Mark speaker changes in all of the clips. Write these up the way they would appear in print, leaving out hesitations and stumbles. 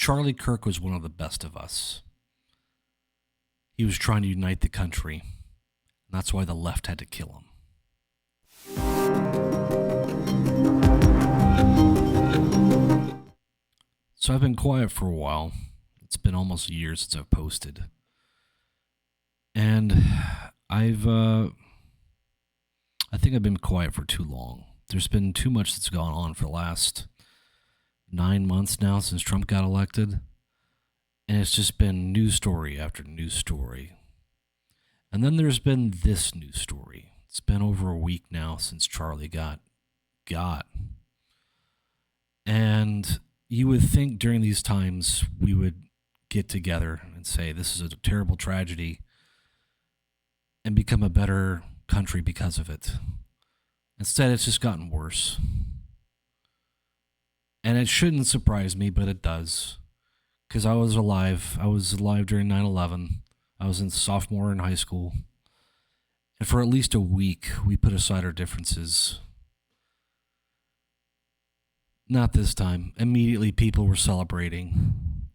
Speaker 1: Charlie Kirk was one of the best of us. He was trying to unite the country. And that's why the left had to kill him. So I've been quiet for a while. It's been almost a year since I've posted. And I think I've been quiet for too long. There's been too much that's gone on for the last 9 months now since Trump got elected. And it's just been news story after news story. And then there's been this news story. It's been over a week now since Charlie got. And you would think during these times we would get together and say this is a terrible tragedy and become a better country because of it. Instead, it's just gotten worse. And it shouldn't surprise me, but it does. Because I was alive. I was alive during 9/11. I was a sophomore in high school. And for at least a week, we put aside our differences. Not this time. Immediately, people were celebrating.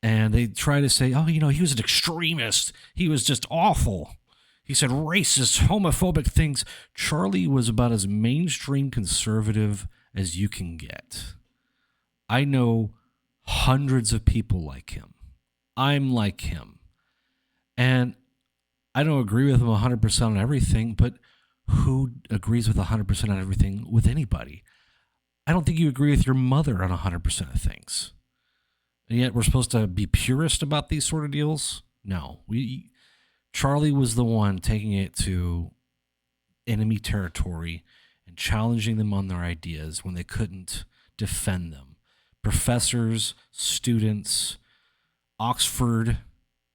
Speaker 1: And they try to say, oh, he was an extremist. He was just awful. He said racist, homophobic things. Charlie was about as mainstream conservative as you can get. I know hundreds of people like him. I'm like him. And I don't agree with him 100% on everything, but who agrees with 100% on everything with anybody? I don't think you agree with your mother on 100% of things. And yet we're supposed to be purist about these sort of deals? No. Charlie was the one taking it to enemy territory and challenging them on their ideas when they couldn't defend them. Professors, students, Oxford,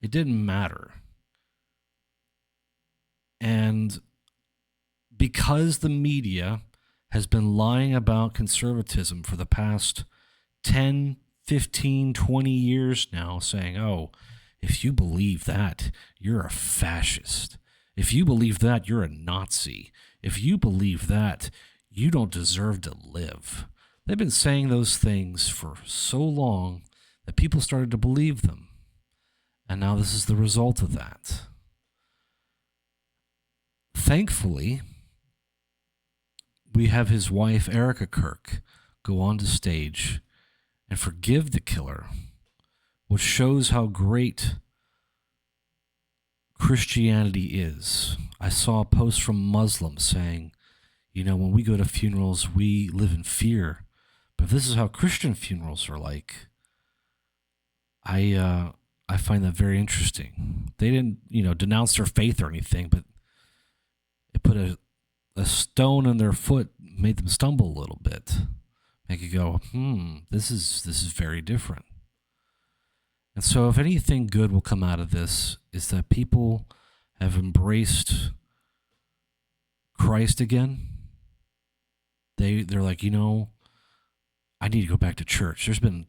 Speaker 1: it didn't matter. And because the media has been lying about conservatism for the past 10, 15, 20 years now, saying, oh, if you believe that, you're a fascist. If you believe that, you're a Nazi. If you believe that, you don't deserve to live. They've been saying those things for so long that people started to believe them. And now this is the result of that. Thankfully, we have his wife, Erica Kirk, go on to stage and forgive the killer, which shows how great Christianity is. I saw a post from Muslims saying, when we go to funerals, we live in fear. But if this is how Christian funerals are like, I find that very interesting. They didn't, denounce their faith or anything, but it put a stone in their foot, made them stumble a little bit. Make you go, this is very different. And so if anything good will come out of this is that people have embraced Christ again. They're like, I need to go back to church. There's been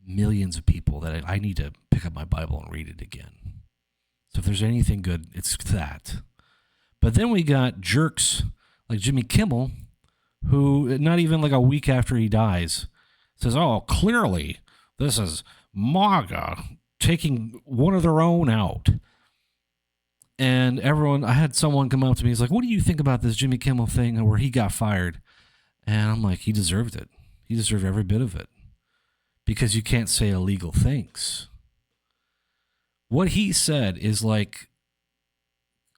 Speaker 1: millions of people that I need to pick up my Bible and read it again. So if there's anything good, it's that. But then we got jerks like Jimmy Kimmel, who not even like a week after he dies says, oh, clearly this is MAGA taking one of their own out. And I had someone come up to me, he's like, what do you think about this Jimmy Kimmel thing where he got fired? And I'm like, he deserved it. He deserved every bit of it. Because you can't say illegal things. What he said is like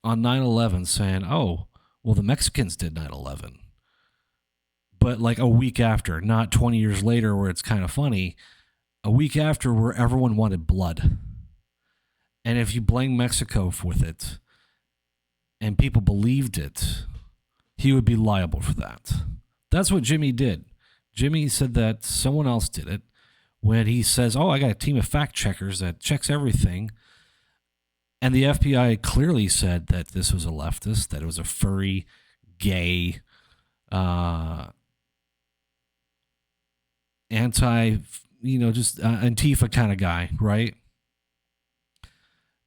Speaker 1: on 9/11 saying, oh, well, the Mexicans did 9/11. But like a week after, not 20 years later where it's kind of funny, a week after where everyone wanted blood. And if you blame Mexico with it and people believed it, he would be liable for that. That's what Jimmy did. Jimmy said that someone else did it when he says, oh, I got a team of fact checkers that checks everything. And the FBI clearly said that this was a leftist, that it was a furry, gay, Antifa kind of guy, right?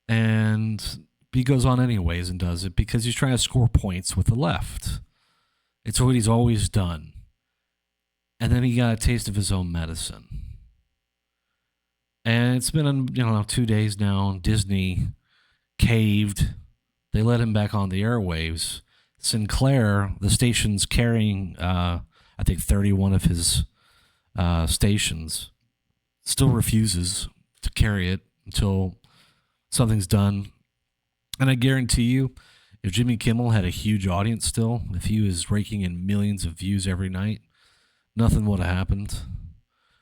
Speaker 1: And he goes on anyways and does it because he's trying to score points with the left. It's what he's always done. And then he got a taste of his own medicine. And it's been, 2 days now. Disney caved. They let him back on the airwaves. Sinclair, the station's carrying, I think, 31 of his stations, still refuses to carry it until something's done. And I guarantee you, if Jimmy Kimmel had a huge audience still, if he was raking in millions of views every night, nothing would have happened.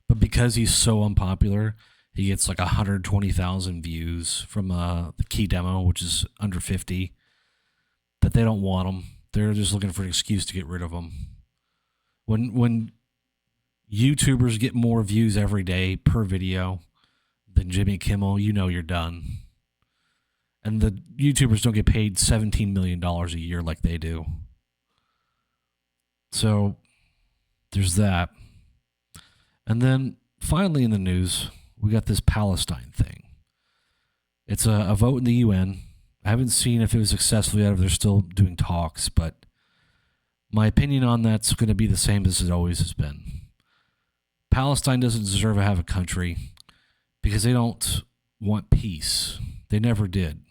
Speaker 1: But because he's so unpopular, he gets like 120,000 views from the key demo, which is under 50. That they don't want him. They're just looking for an excuse to get rid of him. When YouTubers get more views every day per video than Jimmy Kimmel, you know you're done. And the YouTubers don't get paid $17 million a year like they do. So there's that. And then finally in the news, we got this Palestine thing. It's a vote in the UN. I haven't seen if it was successful yet, if they're still doing talks, but my opinion on that's going to be the same as it always has been. Palestine doesn't deserve to have a country because they don't want peace. They never did.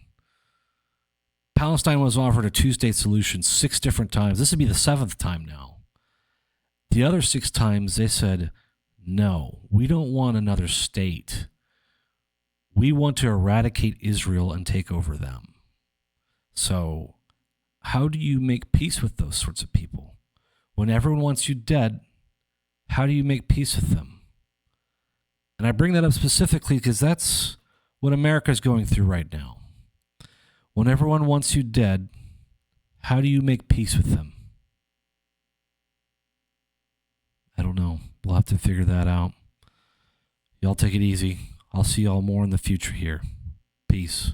Speaker 1: Palestine was offered a two-state solution 6 different times. This would be the 7th time now. The other 6 times they said, no, we don't want another state. We want to eradicate Israel and take over them. So how do you make peace with those sorts of people? When everyone wants you dead, how do you make peace with them? And I bring that up specifically because that's what America is going through right now. When everyone wants you dead, how do you make peace with them? I don't know. We'll have to figure that out. Y'all take it easy. I'll see y'all more in the future here. Peace.